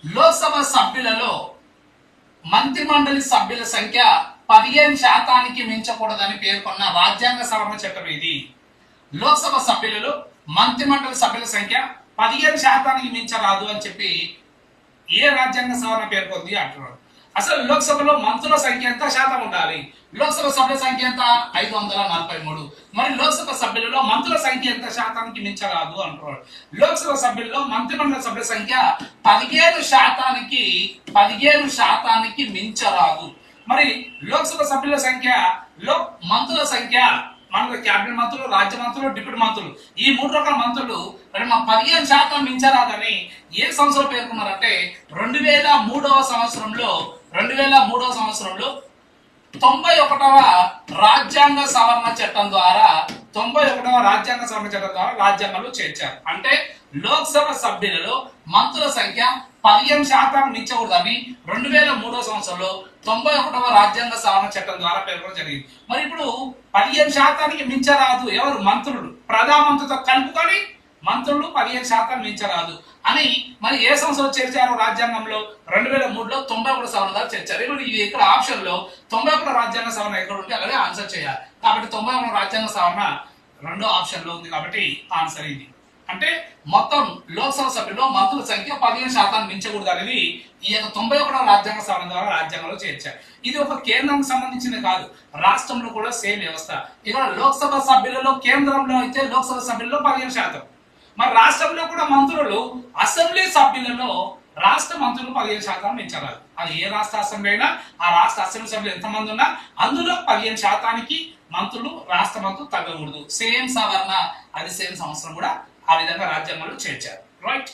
లోక్సభ సభ్యులలో మంత్రిమండలి సభ్యుల సంఖ్య 15% మించకూడదని పేర్కొన్న రాజ్యాంగ సవరణ చట్టం ఇది. లోక్సభ సభ్యులలో మంత్రిమండలి సభ్యుల సంఖ్య 15% మించరాదు అని చెప్పి ఏ రాజ్యాంగ సవరణ పేర్కొంది అంటున్నాడు. అసలు లోక్సభలో మంత్రుల సంఖ్య ఎంత శాతం ఉండాలి? లోక్సభ సభ్యుల సంఖ్య ఎంత? 543. మరి లోక్సభ సభ్యులలో మంత్రుల సంఖ్య ఎంత శాతానికి మించరాదు అంటున్నాడు. లోక్సభ సభ్యుల్లో మంత్రిమండలి సభ్యుల సంఖ్య 15% మించరాదు. మరి లోక్సభ సభ్యుల సంఖ్యలో మంత్రుల సంఖ్య, మన క్యాబినెట్ మంత్రులు, రాజ్య మంత్రులు, డిప్యూటీ మంత్రులు, ఈ 3 రకాల మంత్రులు 15% మించరాదని ఏ సంవత్సరం పేర్కొన్నారంటే 2003వ సంవత్సరంలో 91వ రాజ్యాంగ సవరణ చట్టం ద్వారా రాజ్యాంగంలో చేర్చారు. అంటే లోక్సభ సభ్యులలో మంత్రుల సంఖ్య 15% మించకూడదని 2003వ సంవత్సరంలో 91వ రాజ్యాంగ సవరణ చట్టం ద్వారా పేర్కొనడం జరిగింది. మరి ఇప్పుడు 15% మించరాదు ఎవరు? మంత్రులు. ప్రధానమంత్రితో కలుపుకొని మంత్రులు 15% మించరాదు అని మరి ఏ సంవత్సరం చేర్చారు? రాజ్యాంగంలో 2003లో 91 సవరణ ద్వారా చేర్చారు. ఇప్పుడు ఇది ఇక్కడ ఆప్షన్ లో 91 రాజ్యాంగ సవరణ ఎక్కడ ఉంటే అలాగే ఆన్సర్ చేయాలి. కాబట్టి 91 రాజ్యాంగ సవరణ రెండో ఆప్షన్ లో ఉంది కాబట్టి ఆన్సర్ ఇది. అంటే మొత్తం లోక్సభ సభ్యుల్లో మంత్రుల సంఖ్య 15% మించకూడదు అనేది ఈ 91వ రాజ్యాంగ సవరణ ద్వారా రాజ్యాంగంలో చేర్చారు. ఇది ఒక కేంద్రానికి సంబంధించింది కాదు, రాష్ట్రంలో కూడా సేమ్ వ్యవస్థ. ఇక్కడ లోక్సభ సభ్యులలో కేంద్రంలో అయితే లోక్సభ సభ్యుల్లో 15%, మరి రాష్ట్రంలో కూడా మంత్రులు అసెంబ్లీ సభ్యులలో రాష్ట్ర మంత్రులు 15% మించరాదు. అది ఏ రాష్ట్ర అసెంబ్లీ అయినా ఆ రాష్ట్ర అసెంబ్లీ సభ్యులు ఎంతమంది ఉన్నా అందులో 15%కి మంత్రులు రాష్ట్ర మంత్రులు తగ్గకూడదు. సేమ్ సవరణ, అది సేమ్ సంవత్సరం కూడా ఆ విధంగా రాజ్యాంగంలో చేర్చారు. రైట్.